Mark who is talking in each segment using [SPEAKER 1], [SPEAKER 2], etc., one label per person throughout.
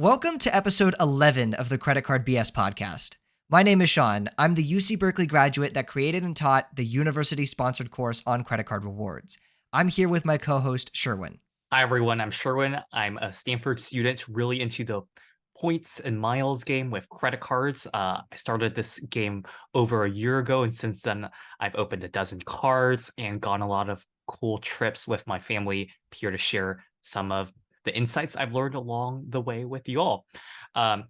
[SPEAKER 1] Welcome to episode 11 of the Credit Card BS podcast. My name is Shaun. I'm the UC Berkeley graduate that created and taught the university-sponsored course on credit card rewards. I'm here with my co-host, Sherwin.
[SPEAKER 2] Hi, everyone. I'm Sherwin. I'm a Stanford student really into the points and miles game with credit cards. I started this game over a year ago, and since then, I've opened a dozen cards and gone a lot of cool trips with my family here to share some of the insights I've learned along the way with you all. Um,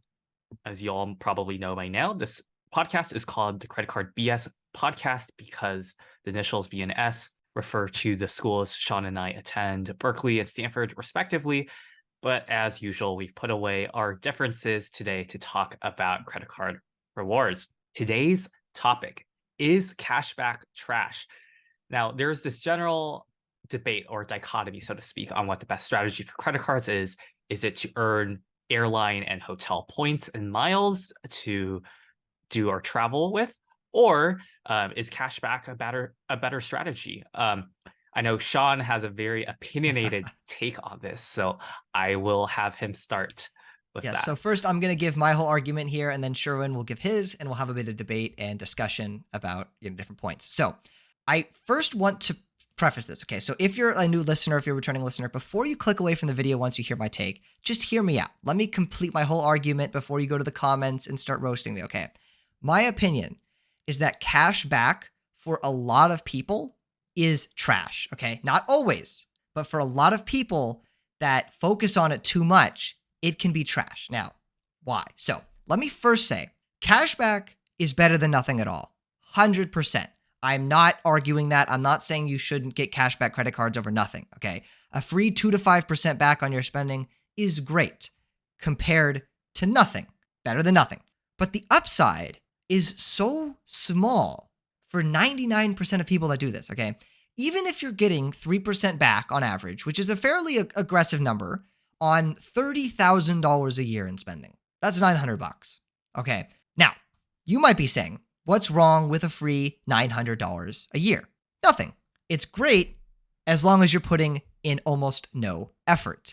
[SPEAKER 2] as you all probably know by now, this podcast is called the Credit Card BS podcast because the initials B and S refer to the schools Shaun and I attend, Berkeley and Stanford, respectively. But as usual, we've put away our differences today to talk about credit card rewards. Today's topic is cashback trash. Now, there's this general debate or dichotomy, so to speak, on what the best strategy for credit cards is. Is it to earn airline and hotel points and miles to do our travel with, or is cashback a better strategy? I know Shaun has a very opinionated take on this, so I will have him start with
[SPEAKER 1] Yes,
[SPEAKER 2] that.
[SPEAKER 1] so first I'm going to give my whole argument here, and then Sherwin will give his, and we'll have a bit of debate and discussion about different points. So I first want to preface this. Okay, so if you're a new listener, if you're a returning listener, before you click away from the video once you hear my take, just hear me out. Let me complete my whole argument before you go to the comments and start roasting me, okay? My opinion is that cash back for a lot of people is trash, okay? Not always, but for a lot of people that focus on it too much, it can be trash. Now, why? So let me first say, cashback is better than nothing at all. 100%. I'm not arguing that. I'm not saying you shouldn't get cashback credit cards over nothing, okay? A free 2 to 5% back on your spending is great compared to nothing. Better than nothing. But the upside is so small for 99% of people that do this, okay? Even if you're getting 3% back on average, which is a fairly aggressive number on $30,000 a year in spending, that's $900, okay? Now, you might be saying, what's wrong with a free $900 a year? Nothing. It's great as long as you're putting in almost no effort.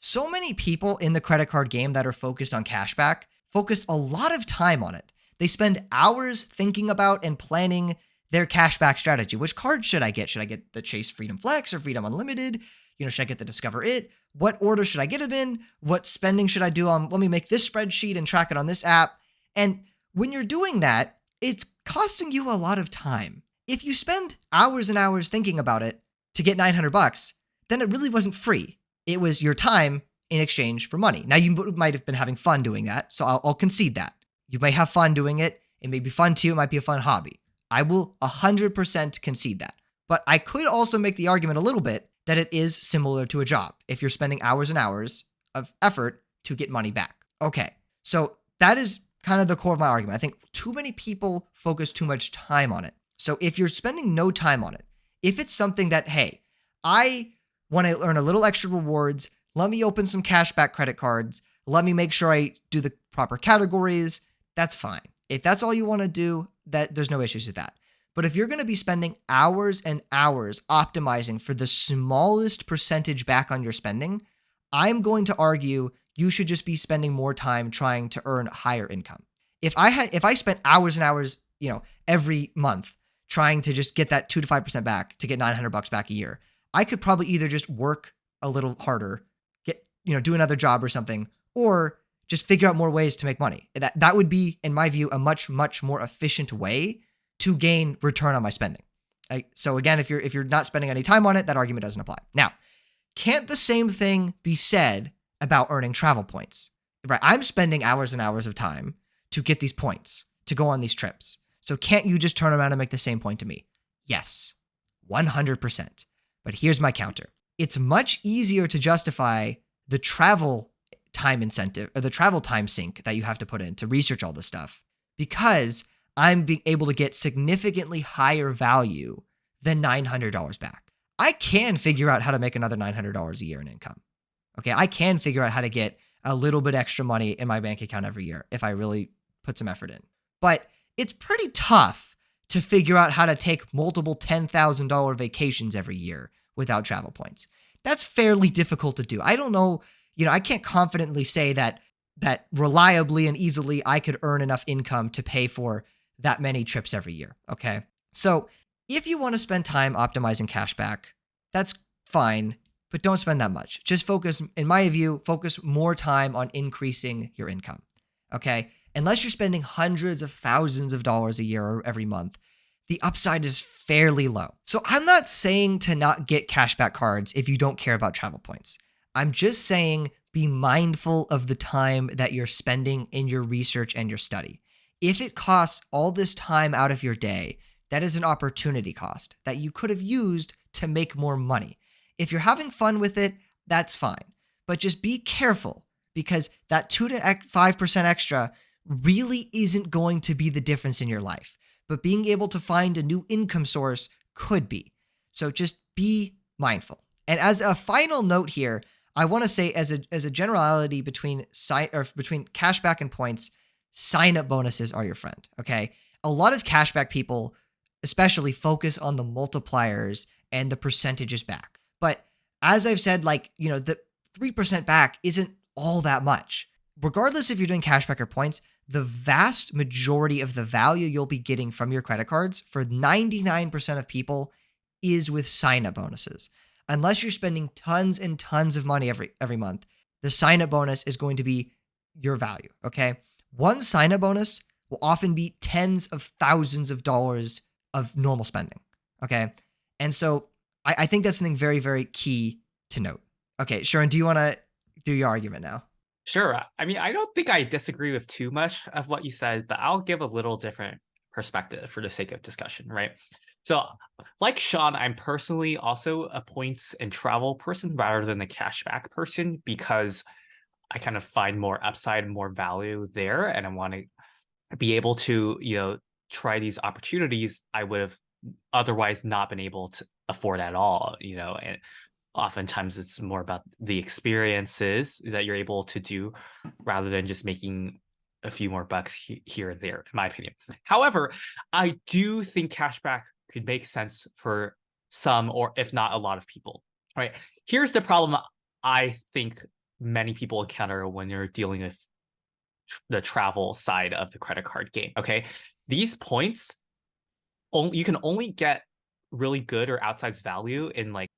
[SPEAKER 1] So many people in the credit card game that are focused on cashback focus a lot of time on it. They spend hours thinking about and planning their cashback strategy. Which card should I get? Should I get the Chase Freedom Flex or Freedom Unlimited? Should I get the Discover It? What order should I get them in? What spending should I do on? Let me make this spreadsheet and track it on this app. And when you're doing that, it's costing you a lot of time. If you spend hours and hours thinking about it to get $900, then it really wasn't free. It was your time in exchange for money. Now, you might have been having fun doing that, so I'll concede that. You may have fun doing it. It may be fun to you. It might be a fun hobby. I will 100% concede that. But I could also make the argument a little bit that it is similar to a job if you're spending hours and hours of effort to get money back. Okay, so that is kind of the core of my argument. I think too many people focus too much time on it. So if you're spending no time on it, if it's something that, hey, I want to earn a little extra rewards, let me open some cashback credit cards, let me make sure I do the proper categories, that's fine. If that's all you want to do, that there's no issues with that. But if you're going to be spending hours and hours optimizing for the smallest percentage back on your spending, I'm going to argue you should just be spending more time trying to earn higher income. If I spent hours and hours, every month trying to just get that 2 to 5% back to get $900 back a year, I could probably either just work a little harder, do another job or something, or just figure out more ways to make money. That would be, in my view, a much, much more efficient way to gain return on my spending. So again, if you're not spending any time on it, that argument doesn't apply. Now, can't the same thing be said about earning travel points? Right? I'm spending hours and hours of time to get these points, to go on these trips. So can't you just turn around and make the same point to me? Yes, 100%. But here's my counter. It's much easier to justify the travel time incentive or the travel time sink that you have to put in to research all this stuff because I'm being able to get significantly higher value than $900 back. I can figure out how to make another $900 a year in income. Okay, I can figure out how to get a little bit extra money in my bank account every year if I really put some effort in. But it's pretty tough to figure out how to take multiple $10,000 vacations every year without travel points. That's fairly difficult to do. I don't know, I can't confidently say that that reliably and easily I could earn enough income to pay for that many trips every year. Okay. So if you want to spend time optimizing cashback, that's fine, but don't spend that much. Just focus, in my view, focus more time on increasing your income. Okay. Unless you're spending hundreds of thousands of dollars a year or every month, the upside is fairly low. So I'm not saying to not get cashback cards if you don't care about travel points. I'm just saying be mindful of the time that you're spending in your research and your study. If it costs all this time out of your day, that is an opportunity cost that you could have used to make more money. If you're having fun with it, that's fine. But just be careful because that 2 to 5% extra really isn't going to be the difference in your life. But being able to find a new income source could be. So just be mindful. And as a final note here, I want to say as a generality between between cashback and points, sign up bonuses are your friend. Okay. A lot of cashback people especially focus on the multipliers and the percentages back. But as I've said, like, the 3% back isn't all that much. Regardless if you're doing cashback or points, the vast majority of the value you'll be getting from your credit cards for 99% of people is with sign up bonuses. Unless you're spending tons and tons of money every month, the sign up bonus is going to be your value. Okay. One sign up bonus will often be tens of thousands of dollars of normal spending. Okay. And so I think that's something very, very key to note. Okay. Sharon, do you want to do your argument now?
[SPEAKER 2] Sure. I mean, I don't think I disagree with too much of what you said, but I'll give a little different perspective for the sake of discussion, right? So, like Shaun, I'm personally also a points and travel person rather than a cashback person because I kind of find more upside, more value there, and I want to be able to, try these opportunities I would have otherwise not been able to afford at all, and oftentimes it's more about the experiences that you're able to do rather than just making a few more bucks here and there, in my opinion. However, I do think cashback could make sense for some, or if not a lot of people, right? Here's the problem I think many people encounter when you're dealing with the travel side of the credit card game. Okay. These points, you can only get really good or outsized value in, like,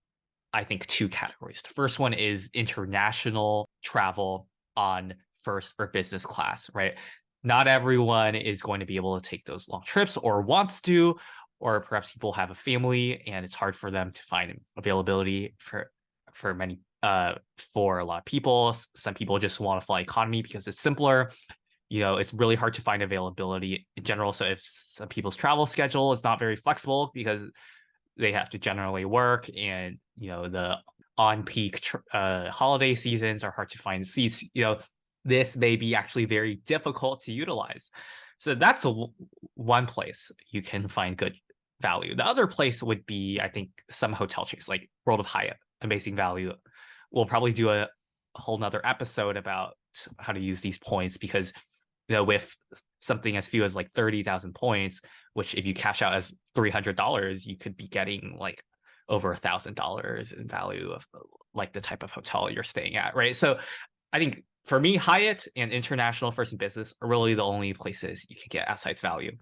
[SPEAKER 2] I think, two categories. The first one is international travel on first or business class, right? Not everyone is going to be able to take those long trips or wants to, or perhaps people have a family and it's hard for them to find availability for many for a lot of people. Some people just want to fly economy because it's simpler. It's really hard to find availability in general. So if some people's travel schedule is not very flexible because they have to generally work, and the on peak holiday seasons are hard to find seats, this may be actually very difficult to utilize. So that's the one place you can find good value. The other place would be, I think, some hotel chains like World of Hyatt. Amazing value. We'll probably do a whole nother episode about how to use these points because with something as few as like 30,000 points, which if you cash out as $300, you could be getting like over $1,000 in value of like the type of hotel you're staying at, right? So I think for me, Hyatt and international first and business are really the only places you can get outside value.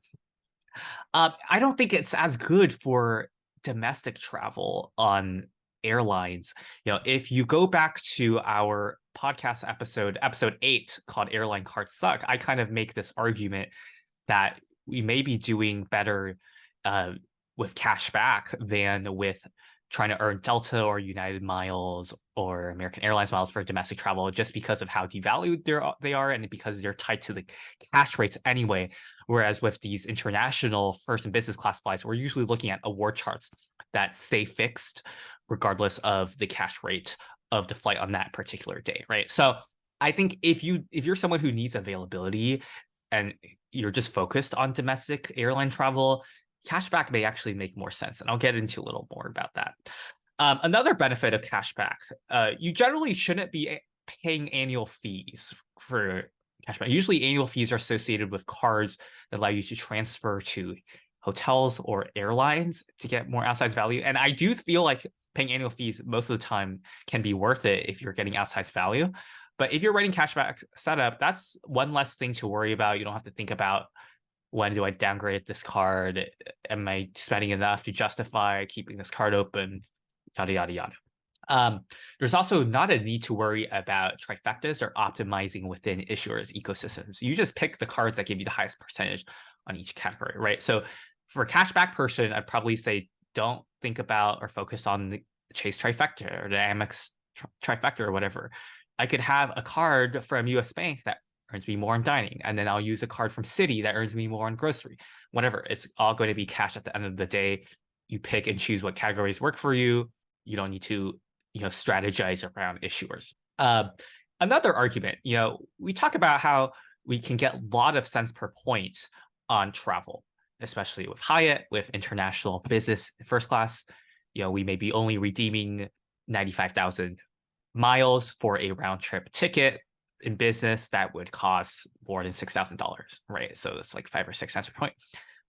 [SPEAKER 2] I don't think it's as good for domestic travel on airlines. If you go back to our podcast episode 8 called Airline Cards Suck, I kind of make this argument that we may be doing better with cash back than with trying to earn Delta or United miles or American Airlines miles for domestic travel, just because of how devalued they are and because they're tied to the cash rates anyway. Whereas with these international first and business class flights, we're usually looking at award charts that stay fixed regardless of the cash rate of the flight on that particular day, right? So I think if you're someone who needs availability and you're just focused on domestic airline travel, cashback may actually make more sense. And I'll get into a little more about that. Another benefit of cashback, you generally shouldn't be paying annual fees for cashback. Usually annual fees are associated with cards that allow you to transfer to hotels or airlines to get more outsized value. And I do feel like paying annual fees most of the time can be worth it if you're getting outsized value. But if you're writing cashback setup, that's one less thing to worry about. You don't have to think about, when do I downgrade this card? Am I spending enough to justify keeping this card open? Yada, yada, yada. There's also not a need to worry about trifectas or optimizing within issuers' ecosystems. You just pick the cards that give you the highest percentage on each category, right? So for a cashback person, I'd probably say don't think about or focus on the Chase trifecta or the Amex trifecta or whatever. I could have a card from US Bank that earns me more on dining, and then I'll use a card from Citi that earns me more on grocery. Whatever, it's all going to be cash at the end of the day. You pick and choose what categories work for you. You don't need to strategize around issuers. Another argument, we talk about how we can get a lot of cents per point on travel, especially with Hyatt, with international business first class. We may be only redeeming 95,000 miles for a round trip ticket. In business that would cost more than $6,000, right? So that's like 5 or 6 cents per point.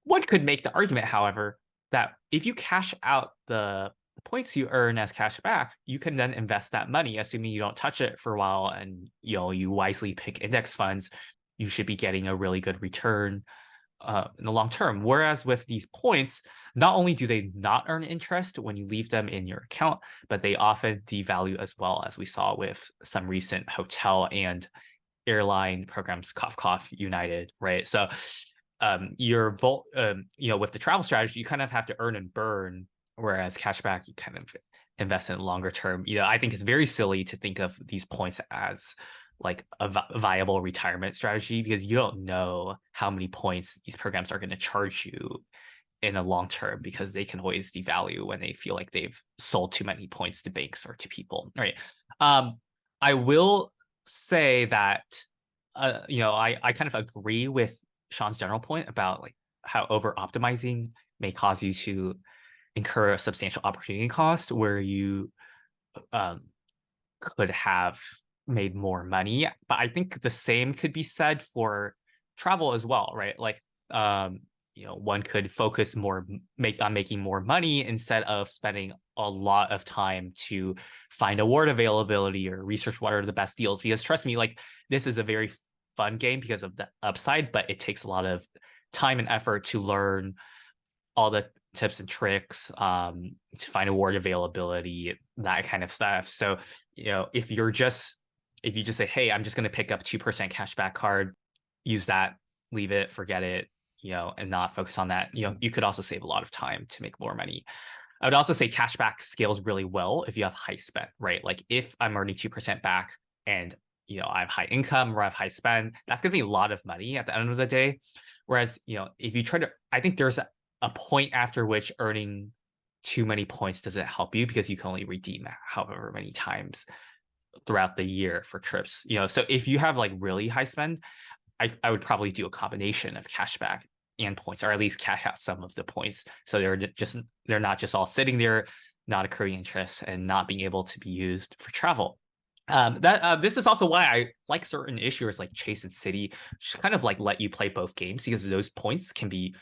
[SPEAKER 2] One could make the argument, however, that if you cash out the points you earn as cash back, you can then invest that money, assuming you don't touch it for a while and you wisely pick index funds. You should be getting a really good return in the long term. Whereas with these points, not only do they not earn interest when you leave them in your account, but they often devalue as well, as we saw with some recent hotel and airline programs, cough United, right? So with the travel strategy, you kind of have to earn and burn, whereas cashback, you kind of invest in longer term. I think it's very silly to think of these points as like a viable retirement strategy, because you don't know how many points these programs are going to charge you in a long term, because they can always devalue when they feel like they've sold too many points to banks or to people, right? I will say that I kind of agree with Shaun's general point about like how over optimizing may cause you to incur a substantial opportunity cost where you could have made more money. But I think the same could be said for travel as well, right? Like one could focus more on making more money instead of spending a lot of time to find award availability or research what are the best deals. Because trust me, like, this is a very fun game because of the upside, but it takes a lot of time and effort to learn all the tips and tricks, to find award availability, that kind of stuff. So if you just say, hey, I'm just going to pick up 2% cashback card, use that, leave it, forget it, and not focus on that, you could also save a lot of time to make more money. I would also say cashback scales really well if you have high spend, right? Like if I'm earning 2% back and I have high income or I have high spend, that's going to be a lot of money at the end of the day. Whereas, if you try to, I think there's a point after which earning too many points doesn't help you, because you can only redeem however many times throughout the year for trips. So if you have like really high spend, I would probably do a combination of cashback and points, or at least cash out some of the points, so they're not just all sitting there, not accruing interest and not being able to be used for travel. This is also why I like certain issuers like Chase and Citi, which kind of like let you play both games, because those points can be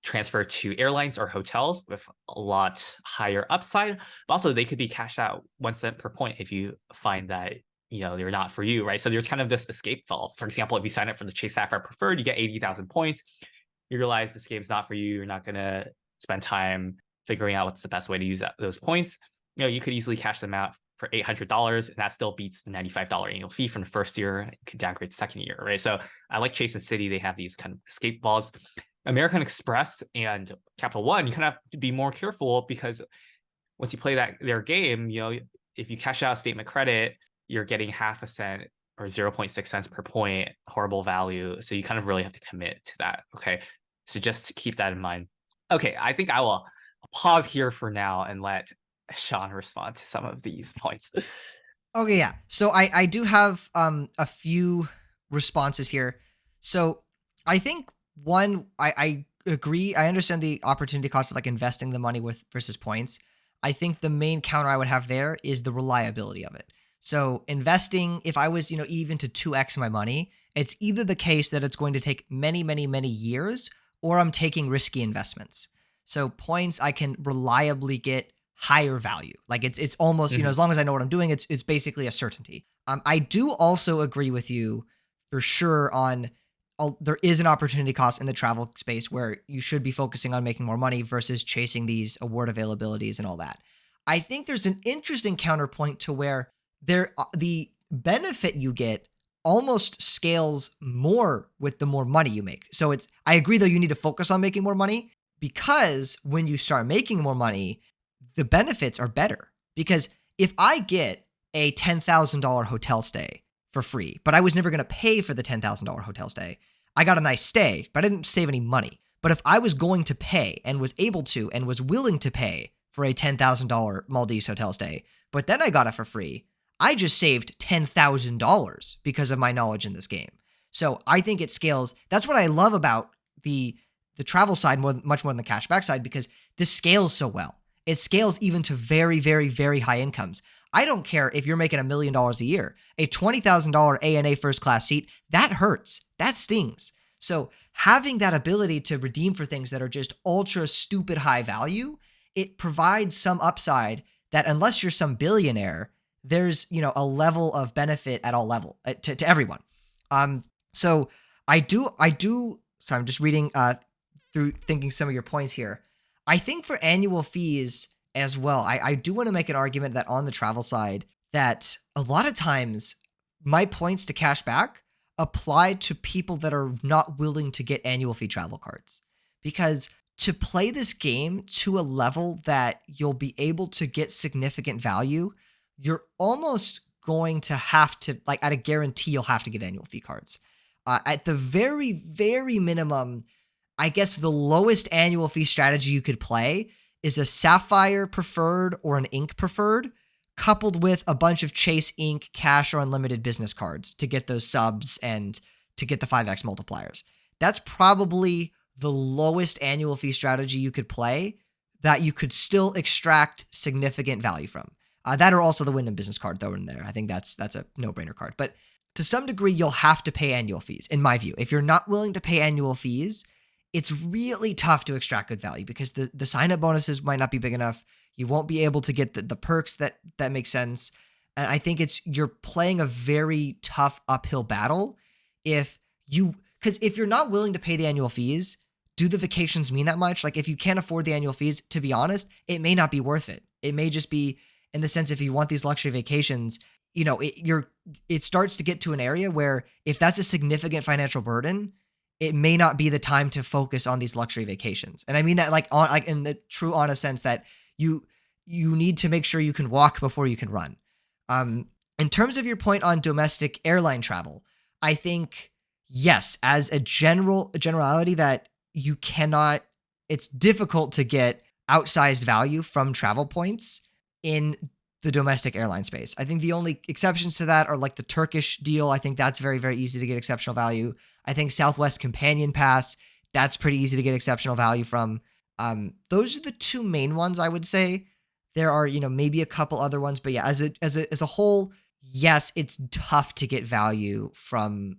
[SPEAKER 2] transferred to airlines or hotels with a lot higher upside, but also they could be cashed out 1 cent per point if you find that they're not for you, right? So there's kind of this escape valve. For example, if you sign up for the Chase Sapphire Preferred, you get 80,000 points. You realize this game's not for you. You're not gonna spend time figuring out what's the best way to use those points. You could easily cash them out for $800, and that still beats the $95 annual fee from the first year. You could downgrade the second year, right? So I like Chase and Citi. They have these kind of escape valves. American Express and Capital One, you kind of have to be more careful, because once you play their game, if you cash out statement credit, you're getting half a cent or 0.6 cents per point, horrible value. So you kind of really have to commit to that. Okay. So just keep that in mind. Okay. I think I will pause here for now and let Shaun respond to some of these points.
[SPEAKER 1] Okay, yeah. So I do have a few responses here. So I think one, I agree. I understand the opportunity cost of like investing the money with versus points. I think the main counter I would have there is the reliability of it. So investing, if I was, even to 2x my money, it's either the case that it's going to take many, many, many years, or I'm taking risky investments. So points, I can reliably get higher value. Like it's almost, as long as I know what I'm doing, it's basically a certainty. I do also agree with you for sure on there is an opportunity cost in the travel space where you should be focusing on making more money versus chasing these award availabilities and all that. I think there's an interesting counterpoint to where the benefit you get almost scales more with the more money you make. So I agree though you need to focus on making more money because when you start making more money, the benefits are better. Because if I get a $10,000 hotel stay for free, but I was never going to pay for the $10,000 hotel stay, I got a nice stay, but I didn't save any money. But if I was going to pay and was able to and was willing to pay for a $10,000 Maldives hotel stay, but then I got it for free, I just saved $10,000 because of my knowledge in this game. So I think it scales. That's what I love about the travel side much more than the cashback side, because this scales so well. It scales even to very, very, very high incomes. I don't care if you're making $1 million a year. A $20,000 ANA first class seat, that hurts. That stings. So having that ability to redeem for things that are just ultra stupid high value, it provides some upside that unless you're some billionaire, there's, a level of benefit at all level to everyone. So so I'm just reading through thinking some of your points here. I think for annual fees as well, I do want to make an argument that on the travel side, that a lot of times my points to cash back apply to people that are not willing to get annual fee travel cards. Because to play this game to a level that you'll be able to get significant value, you're almost going to have to, like, at a guarantee, you'll have to get annual fee cards. At the very, very minimum, I guess the lowest annual fee strategy you could play is a Sapphire preferred or an Ink preferred, coupled with a bunch of Chase Ink cash or unlimited business cards to get those subs and to get the 5x multipliers. That's probably the lowest annual fee strategy you could play that you could still extract significant value from. That or also the Wyndham business card thrown in there. I think that's a no-brainer card. But to some degree, you'll have to pay annual fees, in my view. If you're not willing to pay annual fees, it's really tough to extract good value because the sign-up bonuses might not be big enough. You won't be able to get the perks that make sense. And I think you're playing a very tough uphill battle because if you're not willing to pay the annual fees, do the vacations mean that much? Like, if you can't afford the annual fees, to be honest, it may not be worth it. It may just be, in the sense, if you want these luxury vacations, it starts to get to an area where if that's a significant financial burden, it may not be the time to focus on these luxury vacations. And I mean that like in the true honest sense that you need to make sure you can walk before you can run. In terms of your point on domestic airline travel, I think, yes, as a generality, that it's difficult to get outsized value from travel points in the domestic airline space. I think the only exceptions to that are like the Turkish deal. I think that's very, very easy to get exceptional value. I think Southwest Companion Pass, that's pretty easy to get exceptional value from. Those are the two main ones I would say. There are, maybe a couple other ones, but yeah, as a whole, yes, it's tough to get value from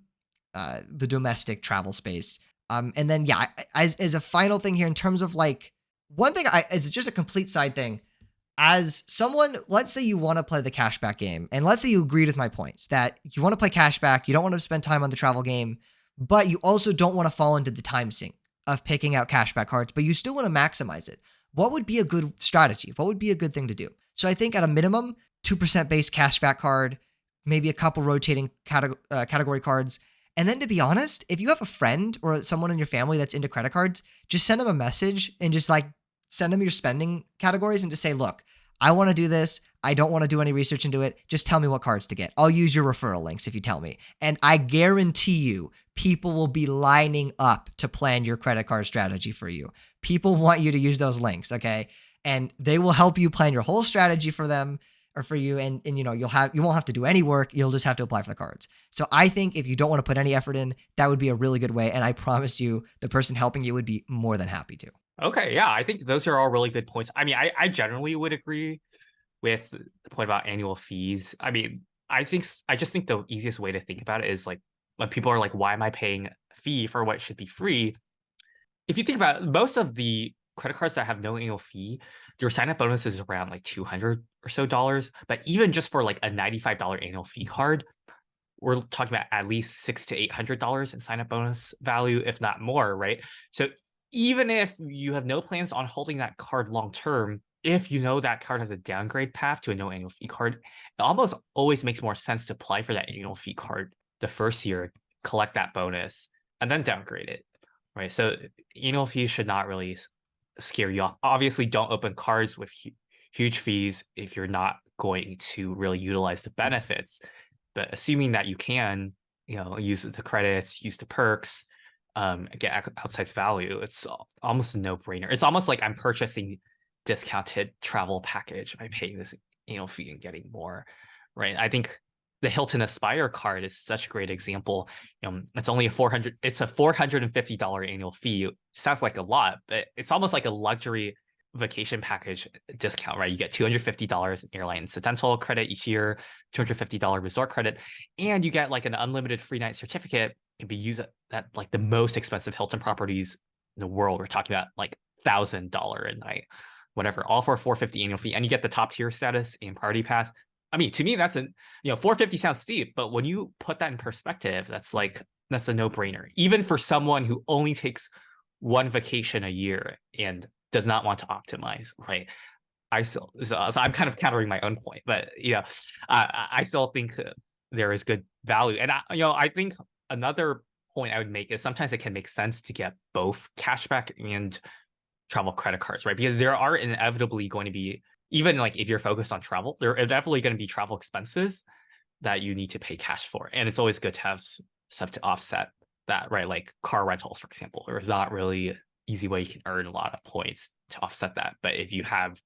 [SPEAKER 1] the domestic travel space. And then, yeah, as a final thing here, in terms of like one thing, as just a complete side thing, as someone, let's say you want to play the cashback game, and let's say you agreed with my points that you want to play cashback, you don't want to spend time on the travel game, but you also don't want to fall into the time sink of picking out cashback cards, but you still want to maximize it. What would be a good strategy? What would be a good thing to do? So I think at a minimum, 2% base cashback card, maybe a couple rotating category cards. And then, to be honest, if you have a friend or someone in your family that's into credit cards, just send them a message and just like send them your spending categories and just say, look, I want to do this. I don't want to do any research into it. Just tell me what cards to get. I'll use your referral links if you tell me. And I guarantee you, people will be lining up to plan your credit card strategy for you. People want you to use those links, okay? And they will help you plan your whole strategy for them or for you. And you won't have to do any work. You'll just have to apply for the cards. So I think if you don't want to put any effort in, that would be a really good way. And I promise you, the person helping you would be more than happy to.
[SPEAKER 2] Okay, yeah, I think those are all really good points. I mean, I generally would agree with the point about annual fees. I mean, I just think the easiest way to think about it is like when people are like, why am I paying a fee for what should be free? If you think about it, most of the credit cards that have no annual fee, your sign up bonus is around like 200 or so dollars. But even just for like a $95 annual fee card, we're talking about at least $600 to $800 in sign up bonus value, if not more, right? So even if you have no plans on holding that card long term, if you know that card has a downgrade path to a no annual fee card, it almost always makes more sense to apply for that annual fee card the first year, collect that bonus, and then downgrade it, right? So annual fees should not really scare you off. Obviously, don't open cards with huge fees if you're not going to really utilize the benefits. But assuming that you can, use the credits, use the perks, get outsized value, it's almost a no-brainer. It's almost like I'm purchasing discounted travel package by paying this annual fee and getting more, right? I think the Hilton Aspire card is such a great example. It's only it's a $450 annual fee. Sounds like a lot, but it's almost like a luxury vacation package discount, right? You get $250 in airline incidental credit each year, $250 resort credit, and you get like an unlimited free night certificate. Can be used at like the most expensive Hilton properties in the world. We're talking about like $1,000 a night, whatever, all for a $450 annual fee, and you get the top tier status and party pass. I mean, to me, that's $450 sounds steep, but when you put that in perspective, that's a no brainer, even for someone who only takes one vacation a year and does not want to optimize, right? So I'm kind of countering my own point, but I still think there is good value, and I think another point I would make is sometimes it can make sense to get both cashback and travel credit cards, right? Because there are inevitably going to be, even like if you're focused on travel, there are inevitably going to be travel expenses that you need to pay cash for, and it's always good to have stuff to offset that, right? Like car rentals, for example, there's not really easy way you can earn a lot of points to offset that. But if you have,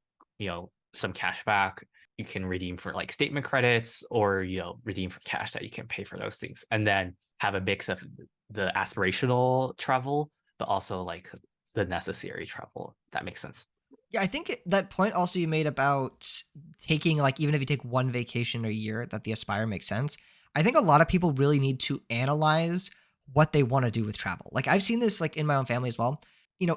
[SPEAKER 2] some cash back, you can redeem for like statement credits, or, redeem for cash that you can pay for those things. And then have a mix of the aspirational travel, but also like the necessary travel. That makes sense.
[SPEAKER 1] Yeah, I think that point also you made about taking, like, even if you take one vacation a year, that the Aspire makes sense. I think a lot of people really need to analyze what they want to do with travel. Like, I've seen this like in my own family as well.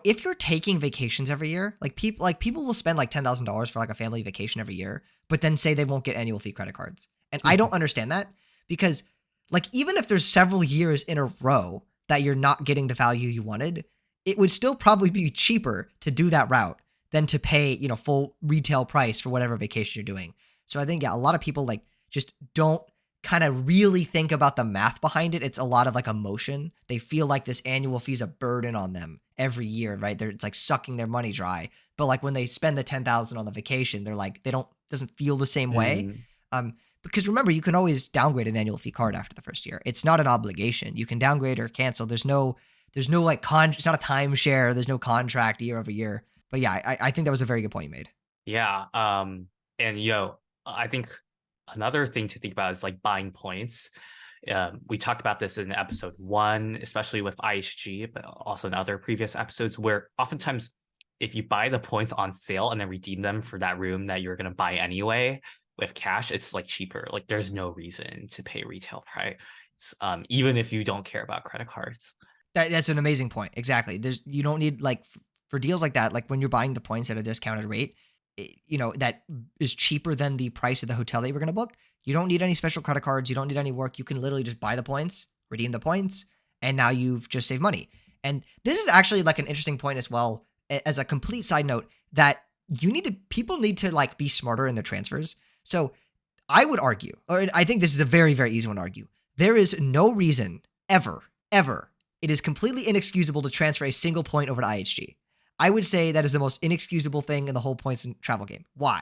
[SPEAKER 1] If you're taking vacations every year, like people will spend like $10,000 for like a family vacation every year, but then say they won't get annual fee credit cards. And I don't understand that, because like even if there's several years in a row that you're not getting the value you wanted, it would still probably be cheaper to do that route than to pay, full retail price for whatever vacation you're doing. So I think, yeah, a lot of people like just don't kind of really think about the math behind it. It's a lot of like emotion. They feel like this annual fee is a burden on them every year, right? It's like sucking their money dry. But like when they spend the 10,000 on the vacation, they're like, doesn't feel the same way.
[SPEAKER 2] Mm,
[SPEAKER 1] Because remember, you can always downgrade an annual fee card after the first year. It's not an obligation. You can downgrade or cancel. There's no like it's not a timeshare. There's no contract year over year. But yeah, I think that was a very good point you made.
[SPEAKER 2] yeah. And I think another thing to think about is like buying points. We talked about this in episode 1, especially with IHG, but also in other previous episodes, where oftentimes if you buy the points on sale and then redeem them for that room that you're going to buy anyway with cash, it's like cheaper. Like there's no reason to pay retail price, even if you don't care about credit cards.
[SPEAKER 1] That's an amazing point. Exactly. You don't need like for deals like that, like when you're buying the points at a discounted rate, that is cheaper than the price of the hotel that you were going to book. You don't need any special credit cards. You don't need any work. You can literally just buy the points, redeem the points, and now you've just saved money. And this is actually like an interesting point as well, as a complete side note, that people need to like be smarter in their transfers. So I would argue, or I think this is a very, very easy one to argue. There is no reason ever, it is completely inexcusable to transfer a single point over to IHG. I would say that is the most inexcusable thing in the whole points and travel game. Why?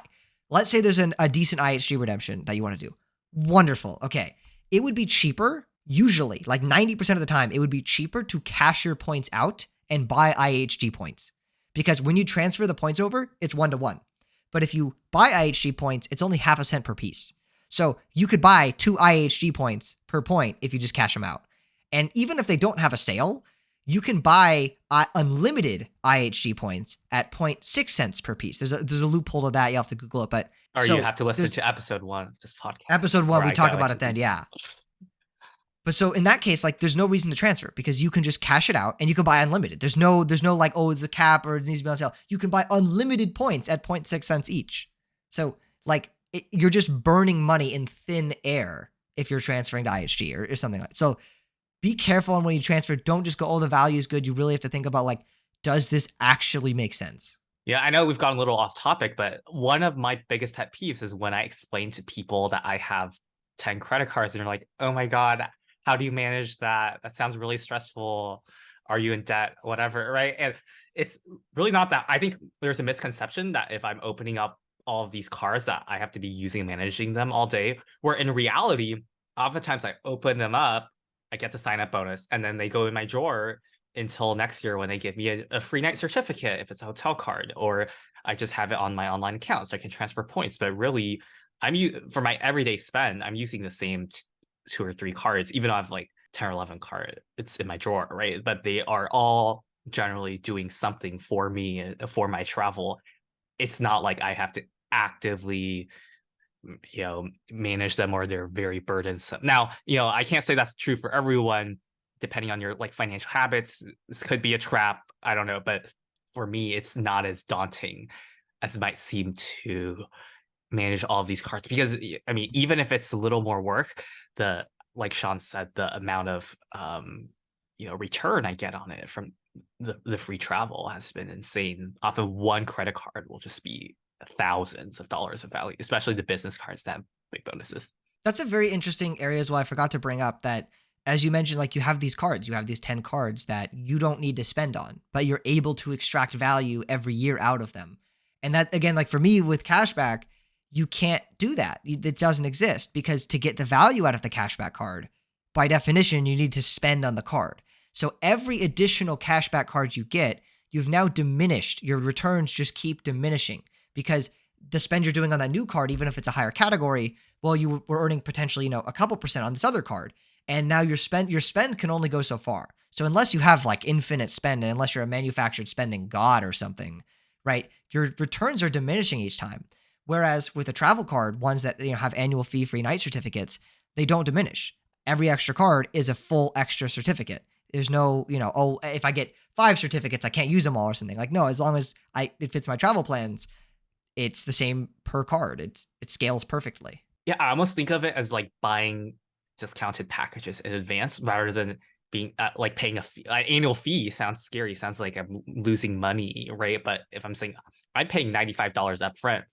[SPEAKER 1] Let's say there's a decent IHG redemption that you want to do. Wonderful. Okay. It would be cheaper, usually, like 90% of the time, it would be cheaper to cash your points out and buy IHG points. Because when you transfer the points over, it's 1-to-1. But if you buy IHG points, it's only half a cent per piece. So you could buy 2 IHG points per point if you just cash them out. And even if they don't have a sale, you can buy unlimited IHG points at 0.6 cents per piece. There's a loophole to that. You have to Google it, but
[SPEAKER 2] Or you have to listen to episode 1 of this podcast.
[SPEAKER 1] Episode 1,
[SPEAKER 2] where
[SPEAKER 1] we
[SPEAKER 2] I
[SPEAKER 1] talk
[SPEAKER 2] go
[SPEAKER 1] about
[SPEAKER 2] into
[SPEAKER 1] it then.
[SPEAKER 2] detail.
[SPEAKER 1] Yeah. But so in that case, like there's no reason to transfer because you can just cash it out and you can buy unlimited. There's no like, oh, it's a cap or it needs to be on sale. You can buy unlimited points at 0.6 cents each. So like you're just burning money in thin air if you're transferring to IHG or something like that. So be careful on when you transfer. Don't just go, oh, the value is good. You really have to think about like, does this actually make sense?
[SPEAKER 2] Yeah, I know we've gone a little off topic, but one of my biggest pet peeves is when I explain to people that I have 10 credit cards and they're like, oh my God, how do you manage that? That sounds really stressful. Are you in debt? Whatever, right? And it's really not that. I think there's a misconception that if I'm opening up all of these cards that I have to be using and managing them all day, where in reality, oftentimes I open them up, I get the sign up bonus, and then they go in my drawer until next year when they give me a free night certificate if it's a hotel card, or I just have it on my online account so I can transfer points. But really, for my everyday spend, I'm using the same two or three cards, even though I have like 10 or 11 cards. It's in my drawer, right? But they are all generally doing something for me for my travel. It's not like I have to actively manage them or they're very burdensome. Now, I can't say that's true for everyone depending on your like financial habits. This could be a trap. I don't know, but for me, it's not as daunting as it might seem to manage all of these cards because I mean, even if it's a little more work, the like Shaun said, the amount of return I get on it from the free travel has been insane. Off of one credit card will just be thousands of dollars of value, especially the business cards that have big bonuses.
[SPEAKER 1] That's a very interesting area as well. I forgot to bring up that as you mentioned, like you have these cards, you have these 10 cards that you don't need to spend on, but you're able to extract value every year out of them. And that again, like for me with cashback, you can't do that. It doesn't exist because to get the value out of the cashback card, by definition, you need to spend on the card. So every additional cashback card you get, you've now diminished. Your returns just keep diminishing because the spend you're doing on that new card, even if it's a higher category, well, you were earning potentially, a couple percent on this other card. And now your spend can only go so far. So unless you have like infinite spend and unless you're a manufactured spending god or something, right? Your returns are diminishing each time. Whereas with a travel card, ones that have annual fee free night certificates, they don't diminish. Every extra card is a full extra certificate. There's no, oh, if I get 5 certificates, I can't use them all or something. Like, no, as long as it fits my travel plans, it's the same per card. It scales perfectly.
[SPEAKER 2] Yeah, I almost think of it as like buying discounted packages in advance rather than being like paying a fee. Annual fee sounds scary. Sounds like I'm losing money, right? But if I'm saying I'm paying $95 up front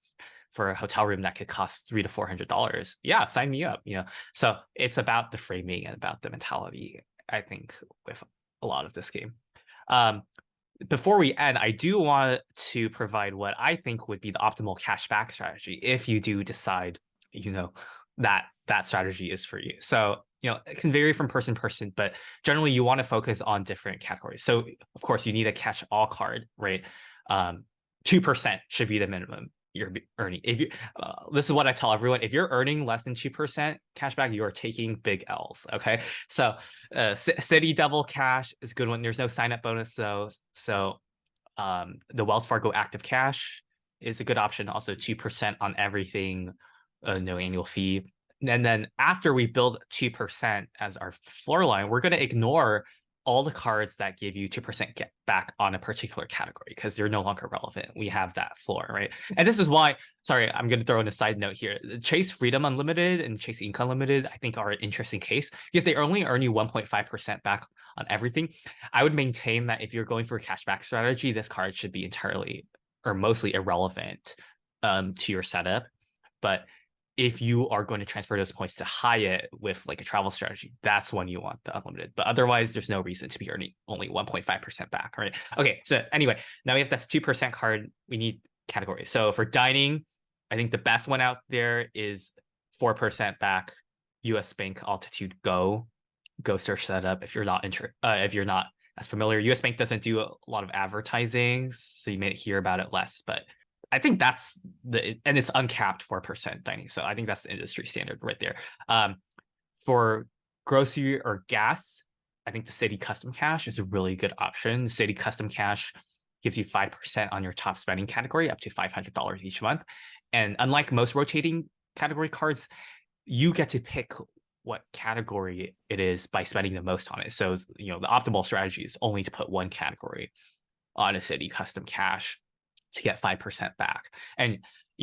[SPEAKER 2] for a hotel room that could cost $300 to $400, yeah, sign me up. So it's about the framing and about the mentality. I think with a lot of this game. Before we end, I do want to provide what I think would be the optimal cashback strategy if you do decide, that strategy is for you. So, it can vary from person to person, but generally you want to focus on different categories. So, of course, you need a catch all card, right? 2% should be the minimum you're earning. If you, this is what I tell everyone: if you're earning less than 2% cashback, you are taking big L's. Okay, so City Double Cash is a good one. There's no sign up bonus though, so the Wells Fargo Active Cash is a good option. Also 2% on everything, no annual fee. And then after we build 2% as our floor line, we're going to ignore all the cards that give you 2% get back on a particular category because they're no longer relevant. We have that floor, right? And this is why, sorry, I'm going to throw in a side note here. Chase Freedom Unlimited and Chase Income Unlimited, I think, are an interesting case because they only earn you 1.5% back on everything. I would maintain that if you're going for a cashback strategy, this card should be entirely or mostly irrelevant to your setup. But if you are going to transfer those points to Hyatt with like a travel strategy, that's when you want the unlimited. But otherwise, there's no reason to be earning only 1.5% back, right? Okay, so anyway, now we have this 2% card. We need categories. So for dining, I think the best one out there is 4% back, US Bank Altitude Go. Go search that up if you're not if you're not as familiar. US Bank doesn't do a lot of advertising, so you may hear about it less, but I think that's and it's uncapped 4% dining. So I think that's the industry standard right there. For grocery or gas, I think the City Custom Cash is a really good option. The City Custom Cash gives you 5% on your top spending category, up to $500 each month. And unlike most rotating category cards, you get to pick what category it is by spending the most on it. So, the optimal strategy is only to put one category on a city custom cash to get 5% back. And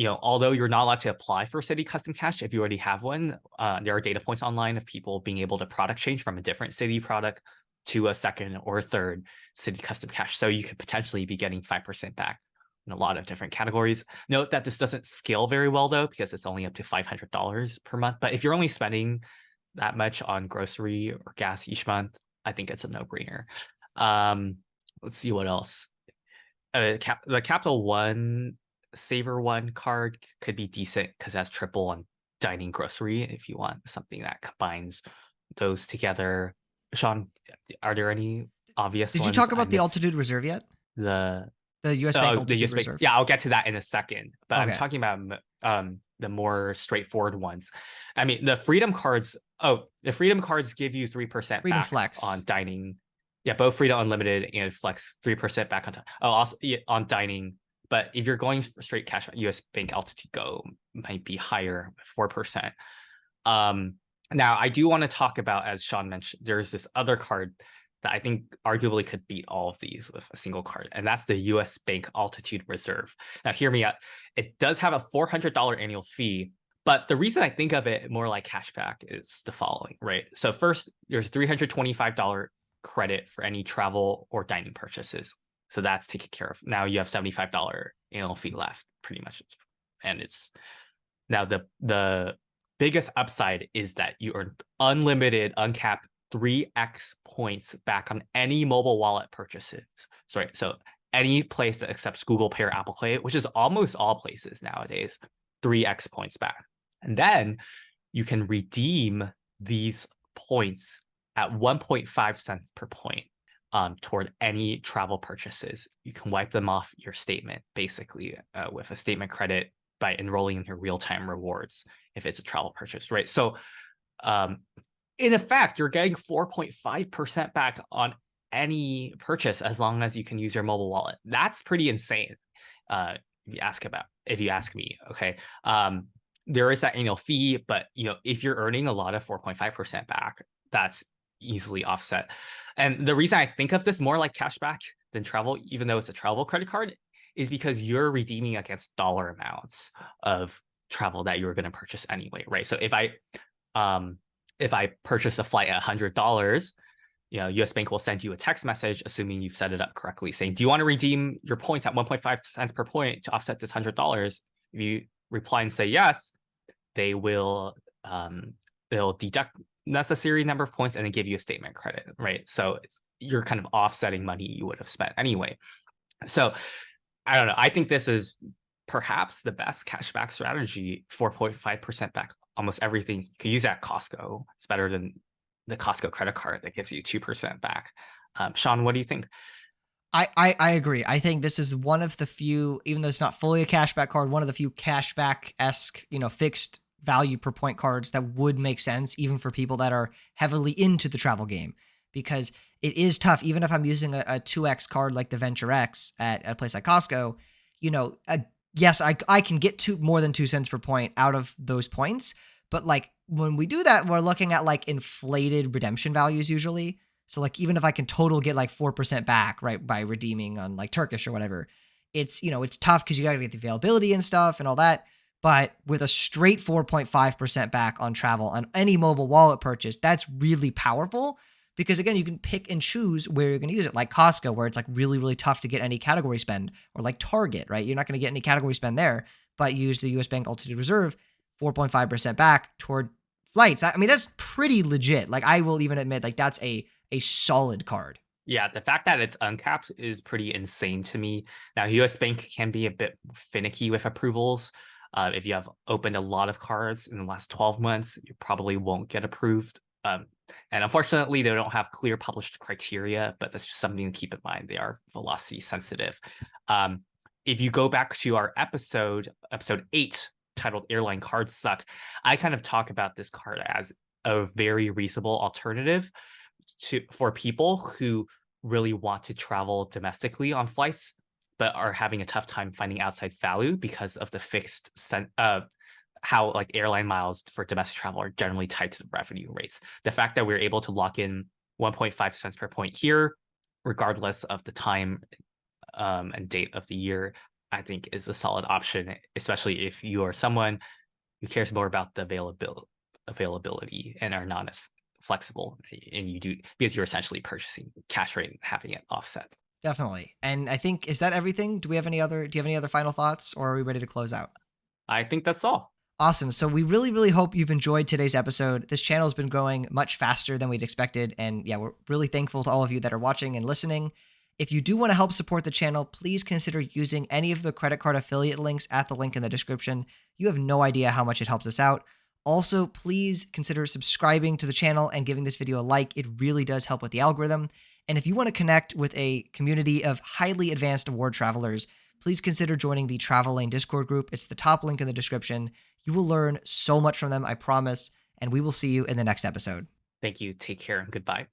[SPEAKER 2] although you're not allowed to apply for city custom cash if you already have one, there are data points online of people being able to product change from a different city product to a second or third city custom cash. So you could potentially be getting 5% back in a lot of different categories. Note that this doesn't scale very well though, because it's only up to $500 per month. But if you're only spending that much on grocery or gas each month, I think it's a no-brainer. Let's see what else. The Capital One Saver One card could be decent because that's triple on dining grocery if you want something that combines those together. Shaun, are there any obvious
[SPEAKER 1] Did you
[SPEAKER 2] ones
[SPEAKER 1] talk
[SPEAKER 2] I
[SPEAKER 1] about the
[SPEAKER 2] missed?
[SPEAKER 1] Altitude Reserve yet?
[SPEAKER 2] The
[SPEAKER 1] The US Bank
[SPEAKER 2] the
[SPEAKER 1] Altitude
[SPEAKER 2] US Bank.
[SPEAKER 1] Reserve?
[SPEAKER 2] Yeah, I'll get to that in a second. But I'm
[SPEAKER 1] Okay.
[SPEAKER 2] talking about the more straightforward ones. I mean, the Freedom cards. Oh, the Freedom cards give you 3%
[SPEAKER 1] Freedom
[SPEAKER 2] back
[SPEAKER 1] Flex.
[SPEAKER 2] on dining. Yeah, both Freedom Unlimited and Flex 3% back on. Also on dining. But if you're going for straight cash, US Bank Altitude Go might be higher, 4%. Now I do want to talk about, as Shaun mentioned, there's this other card that I think arguably could beat all of these with a single card, and that's the US Bank Altitude Reserve. Now, hear me out. It does have a $400 annual fee, but the reason I think of it more like cashback is the following, right? So first, there's $325 credit for any travel or dining purchases. So that's taken care of. Now you have $75 annual fee left, pretty much. And it's now the biggest upside is that you earn unlimited, uncapped 3x points back on any mobile wallet purchases. Sorry, so any place that accepts Google Pay or Apple Pay, which is almost all places nowadays, 3x points back. And then you can redeem these points at 1.5 cents per point toward any travel purchases. You can wipe them off your statement, basically, with a statement credit by enrolling in your real-time rewards if it's a travel purchase, right? So in effect, you're getting 4.5% back on any purchase as long as you can use your mobile wallet. That's pretty insane. If you ask me, okay. There is that annual fee, but if you're earning a lot of 4.5% back, that's easily offset. And the reason I think of this more like cashback than travel, even though it's a travel credit card, is because you're redeeming against dollar amounts of travel that you're going to purchase anyway, right? So if I purchase a flight at $100, US Bank will send you a text message, assuming you've set it up correctly, saying, do you want to redeem your points at 1.5 cents per point to offset this $100? If you reply and say yes, they'll deduct necessary number of points and then give you a statement credit, right? So you're kind of offsetting money you would have spent anyway. So I don't know. I think this is perhaps the best cashback strategy, 4.5% back almost everything. You can use at Costco. It's better than the Costco credit card that gives you 2% back. Shaun, what do you think?
[SPEAKER 1] I agree. I think this is one of the few, even though it's not fully a cashback card, one of the few cashback-esque, fixed value per point cards that would make sense even for people that are heavily into the travel game, because it is tough. Even if I'm using a 2x card like the Venture X at a place like Costco, yes, I can get more than 2 cents per point out of those points. But like when we do that, we're looking at like inflated redemption values usually. So like even if I can total get like 4% back, right, by redeeming on like Turkish or whatever, it's tough because you got to get the availability and stuff and all that. But with a straight 4.5% back on travel on any mobile wallet purchase, that's really powerful because again, you can pick and choose where you're going to use it, like Costco, where it's like really, really tough to get any category spend, or like Target, right? You're not going to get any category spend there, but use the US Bank Altitude Reserve, 4.5% back toward flights. I mean, that's pretty legit. Like I will even admit, like that's a solid card.
[SPEAKER 2] Yeah, the fact that it's uncapped is pretty insane to me. Now, US Bank can be a bit finicky with approvals. If you have opened a lot of cards in the last 12 months, you probably won't get approved. And unfortunately, they don't have clear published criteria, but that's just something to keep in mind. They are velocity sensitive. If you go back to our episode 8, titled Airline Cards Suck, I kind of talk about this card as a very reasonable alternative for people who really want to travel domestically on flights, but are having a tough time finding outside value because of the fixed how like airline miles for domestic travel are generally tied to the revenue rates. The fact that we're able to lock in 1.5 cents per point here, regardless of the time and date of the year, I think is a solid option, especially if you are someone who cares more about the availability and are not as flexible, and you do because you're essentially purchasing cash rate and having it offset.
[SPEAKER 1] Definitely. And I think, is that everything? Do you have any other final thoughts, or are we ready to close out?
[SPEAKER 2] I think that's all.
[SPEAKER 1] Awesome. So we really, really hope you've enjoyed today's episode. This channel has been growing much faster than we'd expected. And yeah, we're really thankful to all of you that are watching and listening. If you do want to help support the channel, please consider using any of the credit card affiliate links at the link in the description. You have no idea how much it helps us out. Also, please consider subscribing to the channel and giving this video a like. It really does help with the algorithm. And if you want to connect with a community of highly advanced award travelers, please consider joining the Travel Lane Discord group. It's the top link in the description. You will learn so much from them, I promise. And we will see you in the next episode.
[SPEAKER 2] Thank you. Take care and goodbye.